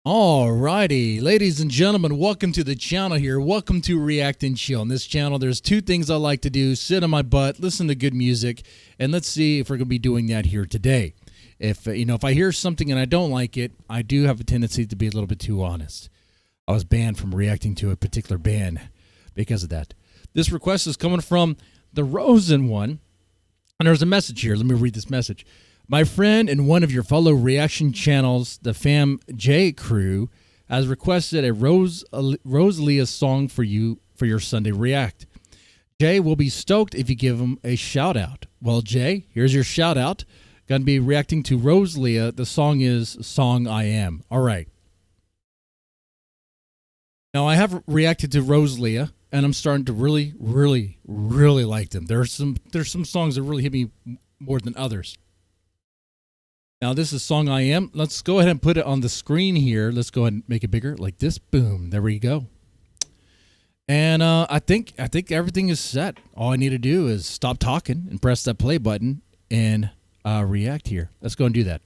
Alrighty, ladies and gentlemen, welcome to the channel here. Welcome to React and Chill. On this channel, there's two things I like to do: sit on my butt, listen to good music, and let's see if we're going to be doing that here today. If I hear something and I don't like it, I do have a tendency to be a little bit too honest. I was banned from reacting to a particular band because of that. This request is coming from the Rosen One, and there's a message here. Let me read this message. My friend and one of your fellow reaction channels, the Fam J crew, has requested a Roselia song for you for your Sunday React. Jay will be stoked if you give him a shout out. Well, Jay, here's your shout out. Going to be reacting to Roselia. The song is Song I Am. All right. Now, I have reacted to Roselia, and I'm starting to really like them. There's some songs that really hit me more than others. Now, this is Song I Am. Let's go ahead and put it on the screen here. Let's go ahead and make it bigger like this. Boom. There we go. And I think everything is set. All I need to do is stop talking and press that play button and react here. Let's go and do that.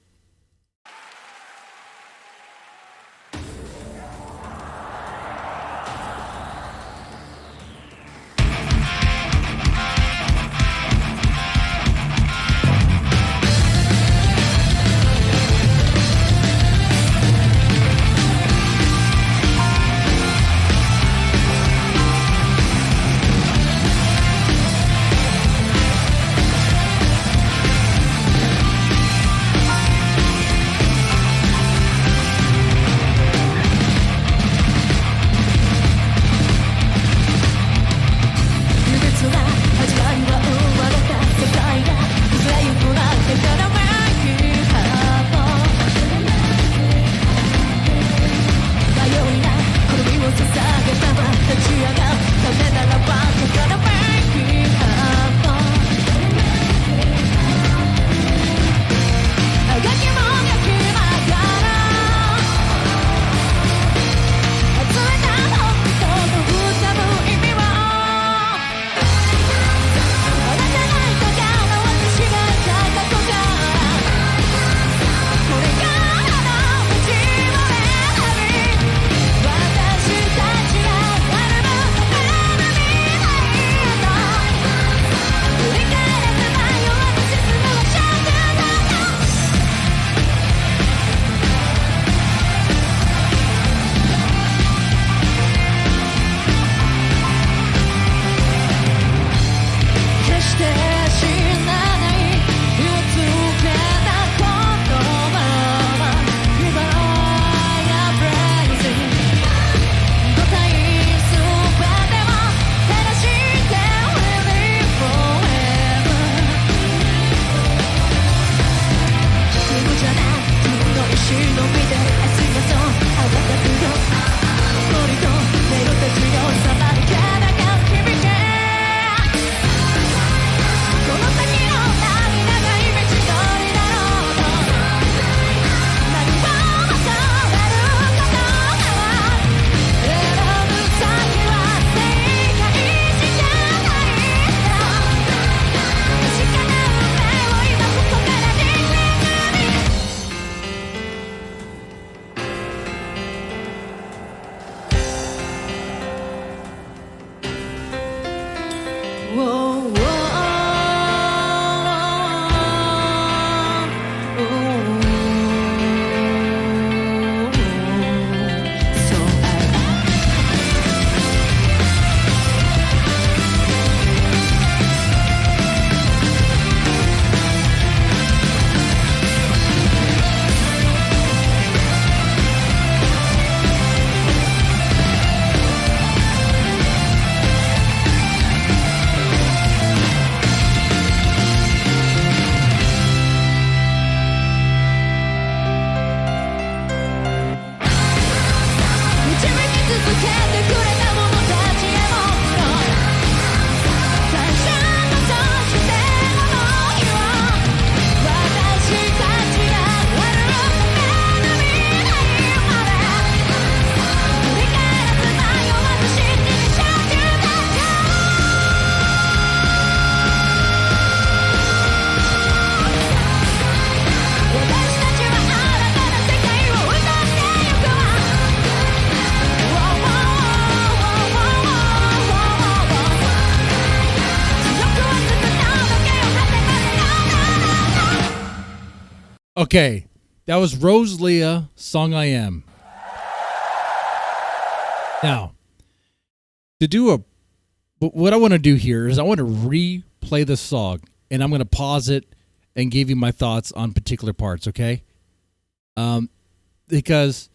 Okay, that was Roselia, Song I Am. Now, what I want to do here is I want to replay the song, and I'm going to pause it and give you my thoughts on particular parts, okay? Because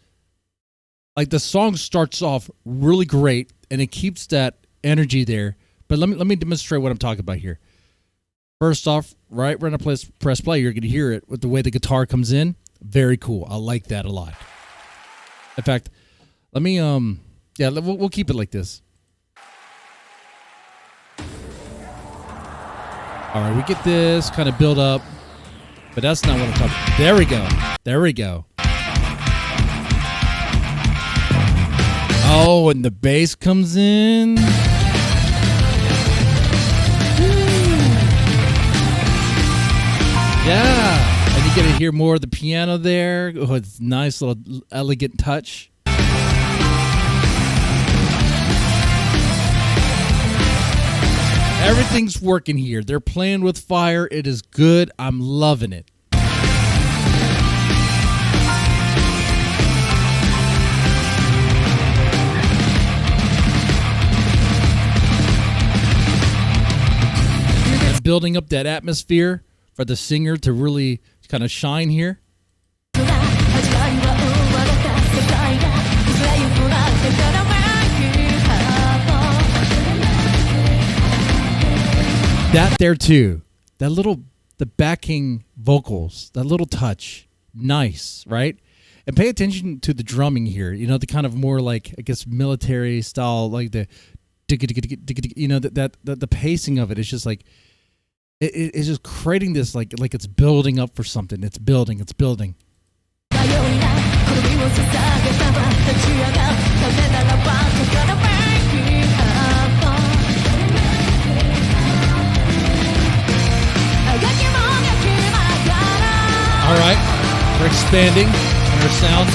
like the song starts off really great, and it keeps that energy there. But let me demonstrate what I'm talking about here. First off, right when I press play, you're going to hear it with the way the guitar comes in. Very cool. I like that a lot. In fact, let me we'll keep it like this. All right, we get this kind of build up, but that's not what I'm talking about. There we go. There we go. Oh, and the bass comes in. Yeah, and you get to hear more of the piano there. Oh, it's a nice little elegant touch. Everything's working here. They're playing with fire. It is good. I'm loving it. And building up that atmosphere for the singer to really kind of shine here. That there too, the backing vocals, that little touch, nice, right? And pay attention to the drumming here. You know, the kind of more like, I guess, military style, like the, you know, the pacing of it is just like, it's just creating this like it's building up for something. It's building. All right, we're expanding on our sound.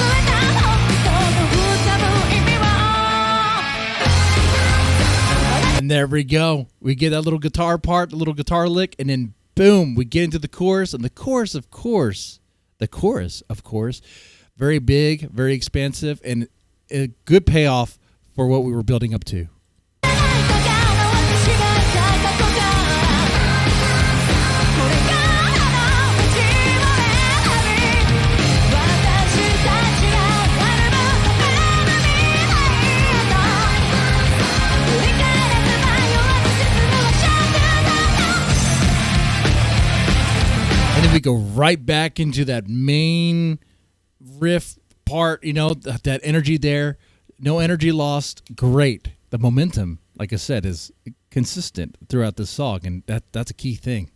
And there we go. We get that little guitar part, the little guitar lick, and then boom, we get into the chorus. And the chorus, of course, very big, very expansive, and a good payoff for what we were building up to. And then we go right back into that main riff part, you know, that energy there. No energy lost. Great. The momentum, like I said, is consistent throughout this song, and that's a key thing.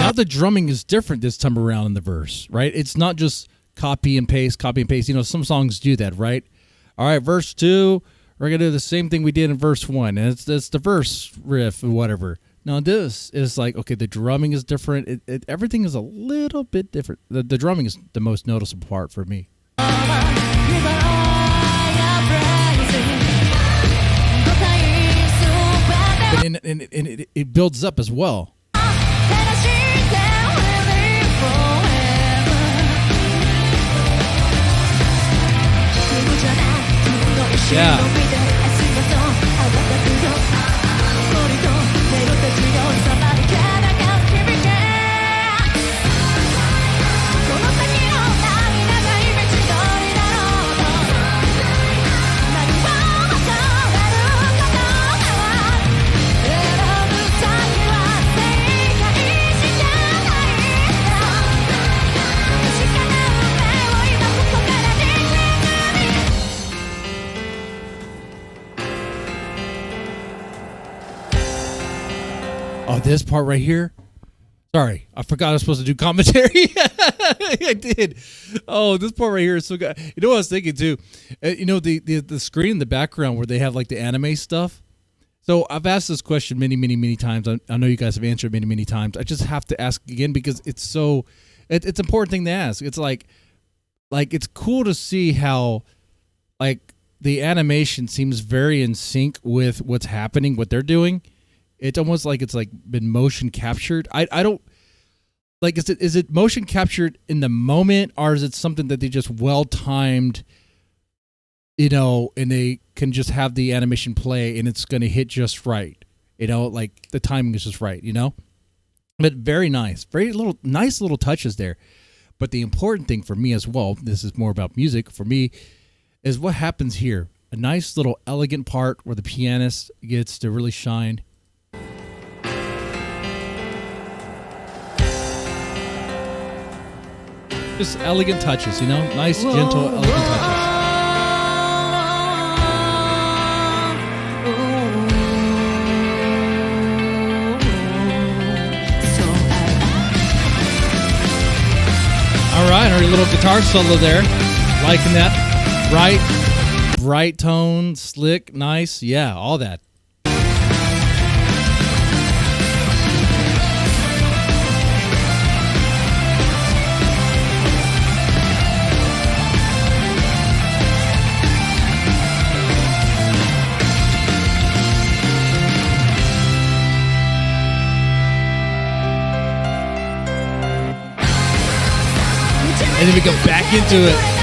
Now the drumming is different this time around in the verse, right? It's not just copy and paste. You know, some songs do that, right? All right, verse 2, we're going to do the same thing we did in verse 1. And it's the verse riff or whatever. Now this is like, okay, the drumming is different. Everything is a little bit different. The drumming is the most noticeable part for me. And it builds up as well. Yeah. Oh, this part right here. Sorry, I forgot I was supposed to do commentary. I did. Oh, this part right here is so good. You know what I was thinking too? You know, the screen in the background where they have like the anime stuff. So I've asked this question many times. I know you guys have answered many times. I just have to ask again because it's an important thing to ask. It's like, like it's cool to see how like the animation seems very in sync with what's happening, what they're doing. It's almost like it's like been motion captured. I don't like is it motion captured in the moment, or is it something that they just well timed, and they can just have the animation play and it's going to hit just right. Like the timing is just right, But very nice. Very nice little touches there. But the important thing for me as well, this is more about music for me, is what happens here. A nice little elegant part where the pianist gets to really shine. Just elegant touches, Nice, gentle, elegant touches. All right, our little guitar solo there. Liking that. Bright tone, slick, nice. Yeah, all that. And then we go back into it.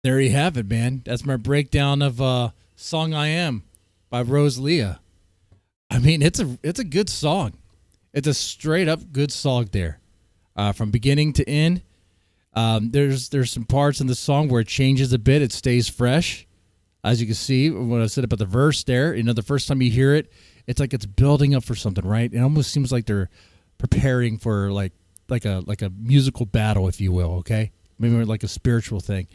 There you have it, man. That's my breakdown of Song I Am by Roselia. I mean, it's a good song. It's a straight up good song there. From beginning to end. There's some parts in the song where it changes a bit. It stays fresh. As you can see, when I said about the verse there, the first time you hear it, it's like it's building up for something, right? It almost seems like they're preparing for like a musical battle, if you will, okay? Maybe like a spiritual thing.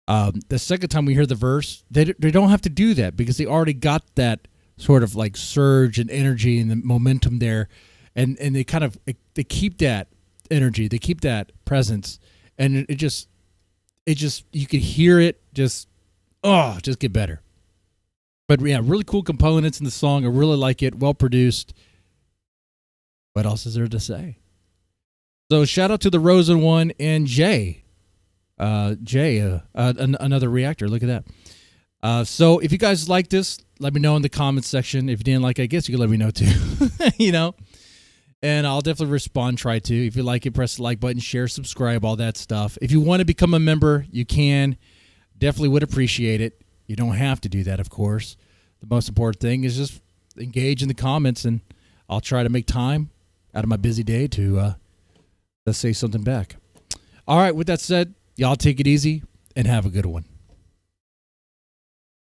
The second time we hear the verse, they don't have to do that because they already got that sort of like surge and energy and the momentum there, and they kind of they keep that energy, they keep that presence, and it just you can hear it just get better. But yeah, really cool components in the song. I really like it. Well produced. What else is there to say? So shout out to the Rosen One and Jay. Another reactor. Look at that. So if you guys like this, let me know in the comments section. If you didn't like it, I guess you can let me know too. And I'll definitely respond, try to. If you like it, press the like button, share, subscribe, all that stuff. If you want to become a member, you can. Definitely would appreciate it. You don't have to do that, of course. The most important thing is just engage in the comments, and I'll try to make time out of my busy day to say something back. All right, with that said, y'all take it easy and have a good one.